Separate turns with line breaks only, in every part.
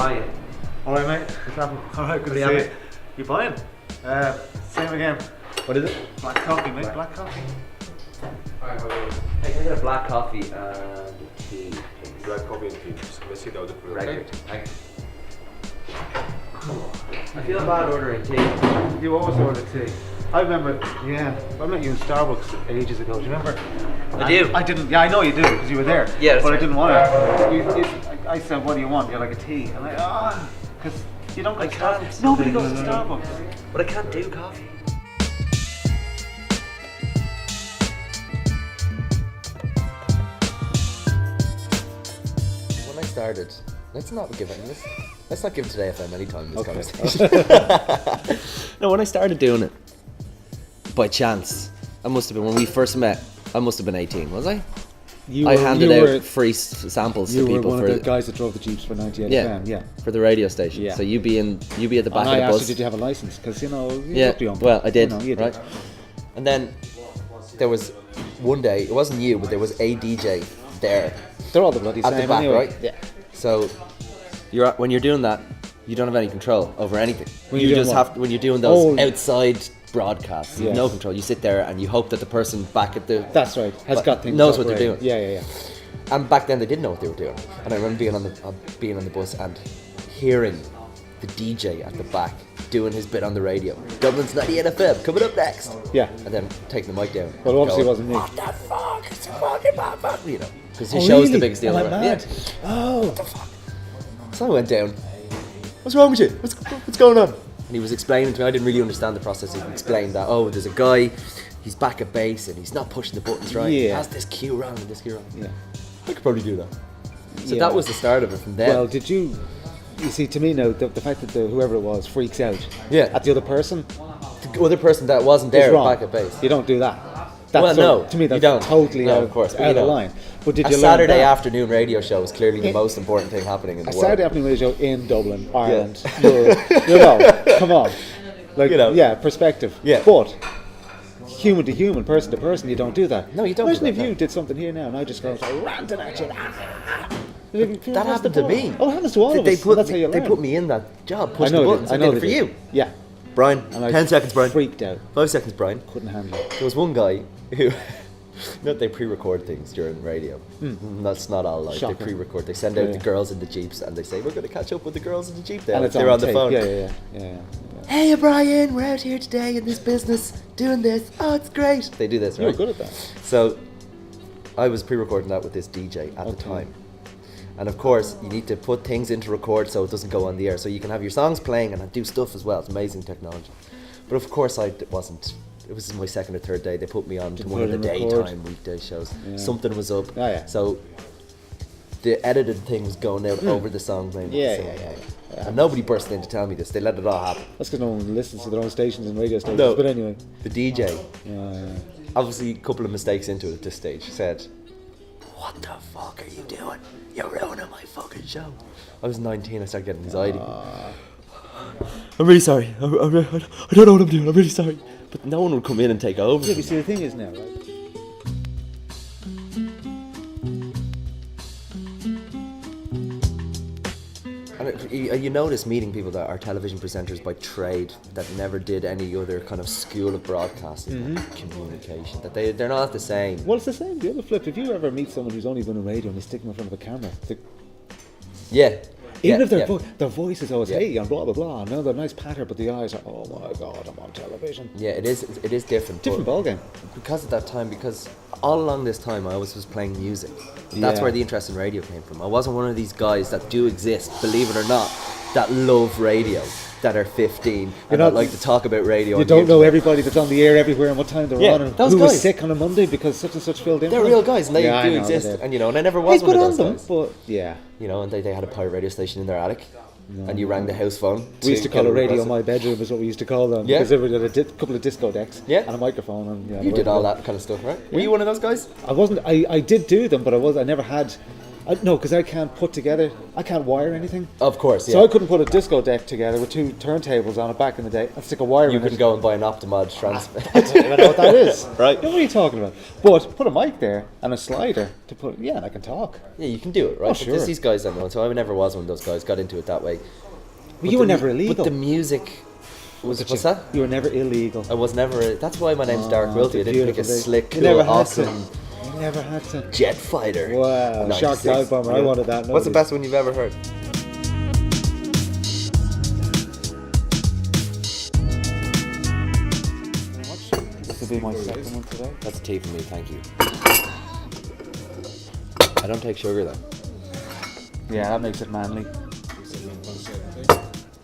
buying?
Alright, mate. What's happening? Alright, good to see you. You buying? Same again.
What is it?
Black coffee, mate. Black coffee.
Alright, hey, can I get a black coffee and tea, please?
Black coffee and tea. Just gonna see that for
Regular. Thank you. I feel bad ordering tea.
You always order tea. I remember, I met you in Starbucks ages ago. Do you remember?
I do.
I didn't. Yeah, I know you do because you were there.
Yeah,
but
right.
I didn't want to. I said, "What do you want?" You're like a tea. I'm like, because you don't.
I can't.
Nobody goes to Starbucks.
But I can't do coffee.
When I started, let's not give Today FM any time in this conversation. No, when I started doing it, by chance, I must have been, when we first met, I must have been 18, was I? I handed out free samples to people.
You were one of the guys that drove the Jeeps for 98 FM, yeah.
For the radio station.
Yeah.
So you be at the back
and
of the
I asked
bus.
you, did you have a license? Because, you
Yeah,
looked young.
well, I did,
You
right? And then there was one day, it wasn't you, but there was a DJ there.
They're all the bloody
at
same
the back,
anyway.
right?
Yeah.
So when you're doing that, you don't have any control over anything.
When
You
you're
just
doing
have
what?
to, when you're doing those
Oh.
outside broadcasts, you have no
Yes.
control. You sit there and you hope that the person back at the
That's right. Has got things
knows what they're
operating.
doing.
Yeah.
And back then they didn't know what they were doing. And I remember being on the bus and hearing the DJ at the back doing his bit on the radio. Dublin's 98 FM coming up next.
Yeah.
And then taking the mic down.
Well, obviously
going,
it wasn't me.
What the fuck? It's fucking bad, you know. Because his
Oh,
show's the
really?
biggest deal
Am I
ever.
mad?
Yeah.
Oh.
What the fuck? So I went down. What's wrong with you? What's going on? And he was explaining to me. I didn't really understand the process. He explained that, there's a guy, he's back at base and he's not pushing the buttons right. He
Yeah.
has this cue wrong and this cue wrong.
Yeah.
I could probably do that. So
Yeah.
that was the start of it from there.
Well, did you see, to me now, the fact that whoever it was freaks out at the other person
The other person that wasn't
is
there
wrong.
back at base.
You don't do that. That's
Well, no,
to me, that's
you don't.
totally
No,
out,
of course, but
out
you
of
don't.
line. But did
A
you learn
Saturday
that?
afternoon radio show is clearly the most important thing happening in the
A
world.
Saturday afternoon radio show in Dublin, Ireland. Come on. Perspective.
Yeah.
But human to human, person to person, you don't do that.
No, you don't
Imagine
do
if
that,
you
no.
did something here now and I just go ranting at you.
That happened to me.
Oh, it happens to all of us. That's how you learn.
They put me in that job,
I
pushing the
know
buttons.
I
I
know
did it for
they
you.
did. Yeah.
Brian,
And I
10 seconds, Brian.
freaked out.
5 seconds, Brian.
Couldn't handle it.
There was one guy who, they pre-record things during radio. That's not all like
Shocking.
they pre-record. They send out
Yeah.
the girls in the jeeps and they say we're going to catch up with the girls in the jeep. There,
And it's
they're on the
tape.
phone.
Yeah.
Hey Brian, we're out here today in this business doing this. Oh, it's great. They do this,
You're
right?
good at that.
So I was pre-recording that with this DJ at the time. And of course, you need to put things into record so it doesn't go on the air. So you can have your songs playing and do stuff as well. It's amazing technology. But of course, it was my second or third day. They put me on to one of the
put it in record.
daytime weekday shows.
Yeah.
Something was up.
Oh, yeah.
So the edited thing was going out over the song playing.
Yeah.
And nobody burst in to tell me this. They let it all happen.
That's because no one listens to their own stations and radio stations.
No.
But anyway.
The DJ,
Yeah.
obviously a couple of mistakes into it at this stage, said, "What the fuck are you doing? You're ruining my fucking show." I was 19, I started getting anxiety. I'm really sorry. I don't know what I'm doing. I'm really sorry. But no one would come in and take over.
Yeah, but see, the thing is now, right?
And you notice meeting people that are television presenters by trade that never did any other kind of school of broadcasting, communication, that they're not the same.
Well, it's the same. The other flip, if you ever meet someone who's only been on radio and you stick them in front of a camera,
Yeah.
even if
yeah.
their voice is always,
Yeah.
hey, and blah, blah, blah, and they're a nice patter, but the eyes are, oh my God, I'm on television.
Yeah, it is different.
Different
but
ballgame.
because of that time, because all along this time I always was playing music. That's
Yeah.
where the interest in radio came from. I wasn't one of these guys that do exist, believe it or not, that love radio, that are 15 and
not-
that like to talk about radio.
You
on the
don't know
internet.
everybody that's on the air everywhere and what time they're
Yeah,
on and
those
who was
guys.
sick on a Monday because such and such filled in.
They're
for
real
them.
guys and they
Yeah, I
do
know,
exist.
they do.
And you know, and I never
Hey,
was one
good
of
on
those
them,
guys.
but yeah.
You know, and they had a pirate radio station in their attic. And you rang the house phone.
We used to call
get
a radio
request.
my bedroom is what we used to call them.
Yeah.
Because everybody had a couple of disco decks
Yeah.
and a microphone. And,
You did all that kind of stuff, right? Were you one of those guys?
I wasn't. I did do them, but I never had No, because I can't wire anything.
Of course, yeah.
So I couldn't put a disco deck together with 2 turntables on it back in the day and stick a wire
You
in
could
it.
go and buy an Optimod transfer.
I don't even know what that is.
Right.
What are you talking about? But put a mic there and a slider to put. Yeah, and I can talk.
Yeah, you can do it, right?
Oh,
But
sure.
there's these guys I know, so I never was one of those guys. Got into it that way.
But you were never illegal.
But the music was. What's that?
You were never illegal.
I was never. That's why my name's Dara Quilty. I didn't pick a slick,
You
cool,
never had
awesome
to. You never had to.
jet fighter.
Wow,
96.
Shark Dive Bomber. I wanted that.
What's the best one you've ever heard?
This will be my second one today.
That's a tea for me, thank you. I don't take sugar though.
Yeah, that makes it manly.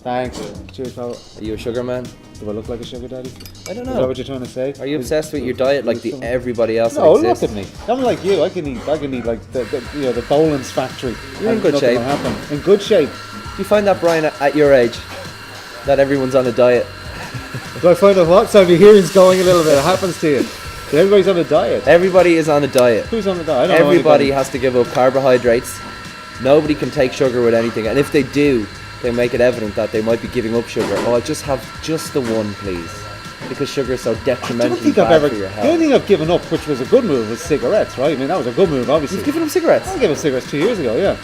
Thanks. Cheers, pal.
Are you a sugar man?
Do I look like a sugar daddy?
I don't
Is that
know.
what you're trying to say?
Are you obsessed with your diet like the everybody else
No,
that
look
exists?
at me. I'm like you. I can eat like the Boland's factory.
You're in
and
good
nothing
shape.
will happen. In good shape.
Do you find that, Brian, at your age, that everyone's on a diet?
Do I find out what? So your hearing's going a little bit. It happens to you. But everybody's on a diet.
Everybody is on a diet.
Who's on the diet? I don't know
Everybody
anybody.
has to give up carbohydrates. Nobody can take sugar with anything, and if they do, they make it evident that they might be giving up sugar. Oh, I'll just have just the one, please, because sugar is so
I don't
detrimentally
think I've
bad
ever.
for your
The only
health.
thing I've given up, which was a good move, was cigarettes. Right? I mean, that was a good move, obviously.
You've given them cigarettes?
I gave up cigarettes 2 years ago. Yeah.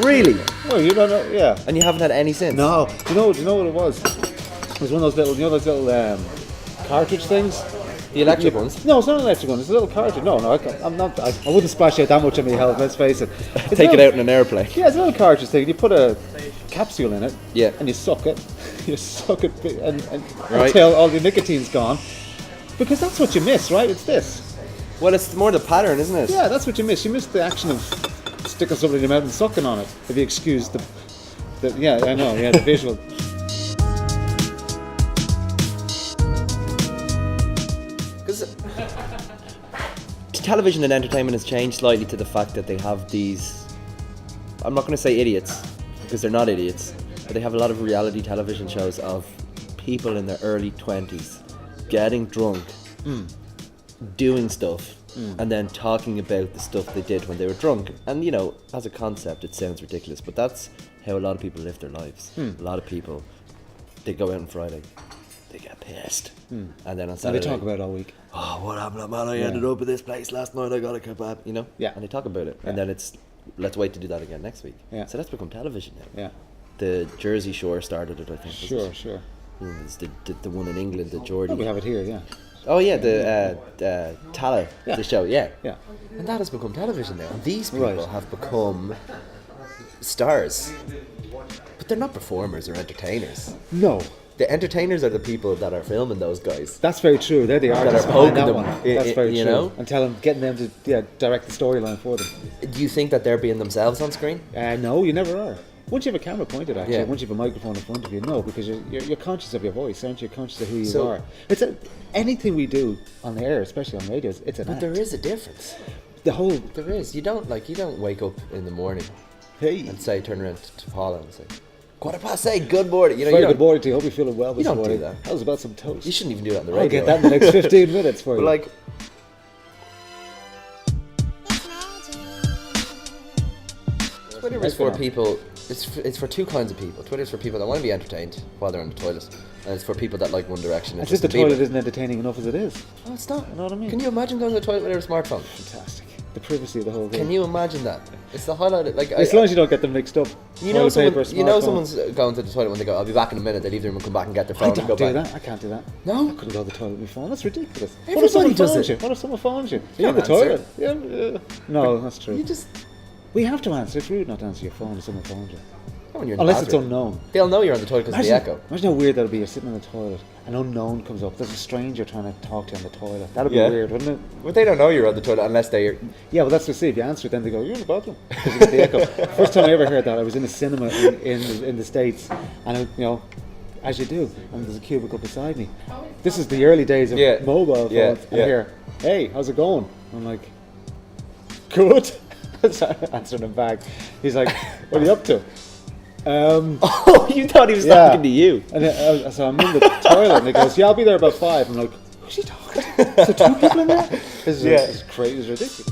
Really?
Well, you don't know. Yeah.
And you haven't had any since?
No. Do you know what it was? It was one of those little, cartridge things.
The electric ones?
No, it's not an electric one. It's a little cartridge. No, I'm not. I wouldn't splash out that much on my health. Let's face it. It's
Take it
little-
out in an airplane.
Yeah, it's a little cartridge thing. You put a capsule in it.
Yeah.
And you suck it. You suck it and
Right.
until all the nicotine's gone. Because that's what you miss, right? It's this.
Well, it's more the pattern, isn't it?
Yeah, that's what you miss. You miss the action of sticking something in your mouth and sucking on it. If you excuse the yeah, I know. Yeah, the visual.
Because television and entertainment has changed slightly to the fact that they have these, I'm not going to say idiots, because they're not idiots, but they have a lot of reality television shows of people in their early 20s getting drunk, doing stuff, and then talking about the stuff they did when they were drunk. And you know, as a concept, it sounds ridiculous, but that's how a lot of people live their lives. A lot of people, they go out on Friday, they get pissed, and then on
And
Saturday
they talk about it all week.
oh, what happened, man? I ended up at this place last night. I got a kebab, you know?
Yeah.
And they talk about it. And
Yeah.
then it's, let's wait to do that again next week.
Yeah.
So that's become television now.
Yeah.
The Jersey Shore started it, I think. wasn't
Sure.
it? It's the one in England, the Geordie.
Well, we have it here. Yeah.
Oh, yeah, the Tala,
Yeah.
the show, yeah.
Yeah.
And that has become television now. And these people
Right.
have become stars. But they're not performers or entertainers.
No.
The entertainers are the people that are filming those guys.
That's very true. They're the
That
artists
are
behind
poking
that
them,
one. That's very
you
true.
know?
And getting them to direct the storyline for them.
Do you think that they're being themselves on screen?
No, you never are. Once you have a camera pointed at you,
Yeah.
once you have a microphone in front of you, no, because you're conscious of your voice, aren't you? You're conscious of who you
So-
are. Anything we do on the air, especially on radios, it's an
But
act.
there is a difference.
The whole
There is. You don't wake up in the morning
hey,
and say, turn around to Paula and say, 8:15, good morning. You know,
very
you
good
don't,
morning to you. Hope you're feeling well this
don't do
morning.
that.
How was about some toast?
you shouldn't even do that on the
I'll
radio.
get that in the next 15 minutes for
But
you.
like, Twitter is for people. It's for two kinds of people. Twitter is for people that want to be entertained while they're on the toilet, and it's for people that like One Direction. And
it's just the
Justin Bieber.
toilet isn't entertaining enough as it is.
Oh, it's not.
You know what I mean?
Can you imagine going to the toilet with a smartphone?
Fantastic. The privacy of the whole thing.
Can you imagine that? It's the highlight. Like,
As long as you don't get them mixed up.
you know,
Toilet paper,
someone's
smartphone.
going to the toilet when they go, I'll be back in a minute. They leave the room and come back and get their phone
I
and
don't
go
do
back.
that. I can't do that.
No?
I couldn't go to the toilet with my phone. That's ridiculous. What
Everybody
if someone
does
phones
it.
you? What if someone phones you?
You
You're in the
don't
toilet. Yeah. No, that's true.
You just
We have to answer. It's rude not to answer your phone if someone phones you.
when you're in the
Unless it's
bathroom.
unknown.
They'll know you're on the toilet because of the echo.
Imagine how weird that would be. You're sitting in the toilet, an unknown comes up. There's a stranger trying to talk to you on the toilet. That'd be
Yeah.
weird, wouldn't it?
But they don't know you're on the toilet unless they're.
Yeah, well, that's the see. If you answer it, then they go, "You're in the bathroom." Because it's the echo. First time I ever heard that, I was in a cinema in the States, and as you do, and there's a cubicle beside me. This is the early days of
Yeah.
mobile phones.
Yeah,
I
yeah.
hear, "Hey, how's it going?" I'm like, "Good." So I'm answering him back. He's like, "What are you up to?"
Oh, you thought he was
Yeah.
talking to you.
And then, so I'm in the toilet, and he goes, "Yeah, I'll be there about 5." I'm like, "Who's he talking to? Is there two people in there?" This is
Yeah.
crazy. It's ridiculous.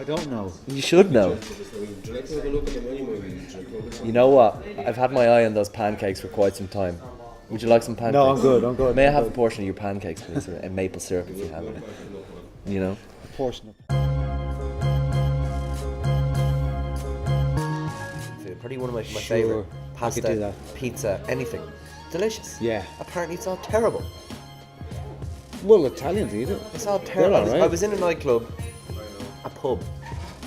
don't know.
You should know.
Do you like to have a look at them anyway?
You know what? I've had my eye on those pancakes for quite some time. Would you like some pancakes?
No, I'm good. I'm good.
May I have a portion of your pancakes, please, and maple syrup if you have it? You know.
A portion of.
Food, probably one of my
Sure,
favourite.
I
Pasta,
could do that.
pizza, anything. Delicious.
Yeah.
Apparently it's all terrible.
Well, Italians eat it.
It's all terrible.
They're all right.
I was in a nightclub, a pub,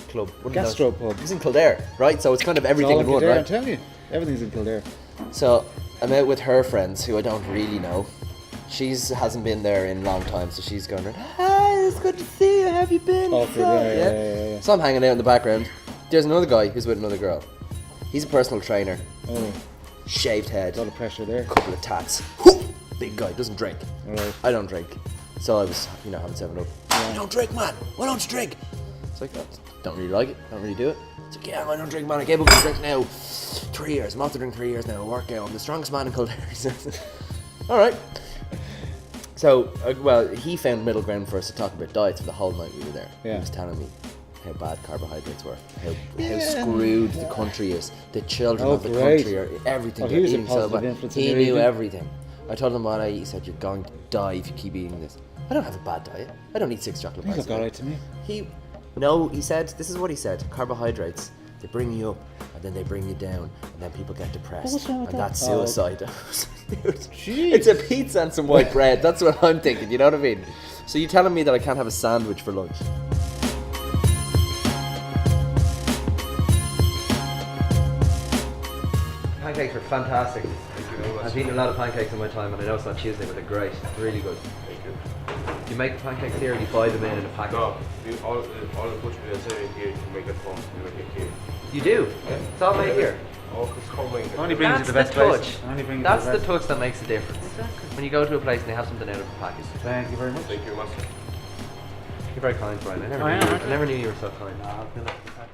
club. one of those.
Gastro pub.
It was in Kildare, right? So it's kind of everything
All
in one,
Kildare, I'm
right?
telling you, everything's in Kildare.
So I'm out with her friends who I don't really know. Hasn't been there in a long time, so she's going, "Hi, it's good to see you. How have you been?"
Oh, yeah.
So I'm hanging out in the background. There's another guy who's with another girl. He's a personal trainer,
Oh,
shaved head,
a lot of pressure there.
couple of tats. Big guy, doesn't drink.
All right.
I don't drink. So I was, having 7-Up. You don't drink, man. Why don't you drink? It's like, don't really like it. Don't really do it. It's like, yeah, I don't drink, man. I gave up on drink now. 3 years. I'm off to drink 3 years now. I work out. I'm the strongest man in Kildare. All right. So, he found middle ground for us to talk about diets for the whole night we were there.
Yeah.
He was telling me how bad carbohydrates were, how screwed the country is, the children
Oh,
of the
great.
country are everything.
Oh,
they're
he was a
eating so
positive
bad.
influence in
He
your
knew
eating.
everything. I told him what I eat. He said, "You're going to die if you keep eating this." I don't have a bad diet. I don't eat 6 chocolate
You
bars.
look alright to me.
He said, this is what he said, carbohydrates, they bring you up and then they bring you down and then people get depressed.
What's wrong with
and
that?
that's
Oh.
suicide. Dude,
Jeez.
it's a pizza and some white bread. That's what I'm thinking, you know what I mean? So you're telling me that I can't have a sandwich for lunch? Pancakes are fantastic.
Thank you very much.
I've eaten a lot of pancakes in my time, and I know it's not Tuesday, but they're great. Really good.
Thank you.
Do you make the pancakes here, or do you buy them in a packet?
No, all the butcher meals here you can make at home. You make it here.
You do?
Yeah.
It's all made here?
Oh, it's homemade.
Only brings you
That's
the
the
best place.
touch.
Only brings you
That's
the
the
best.
touch that makes a difference. When you go to a place and they have something out of a packet.
Thank you very much.
Thank you, master.
You're very kind, Brian. I never,
Oh,
knew,
yeah,
you,
aren't
I never knew you were so kind.
Nah, I'll fill up the pack.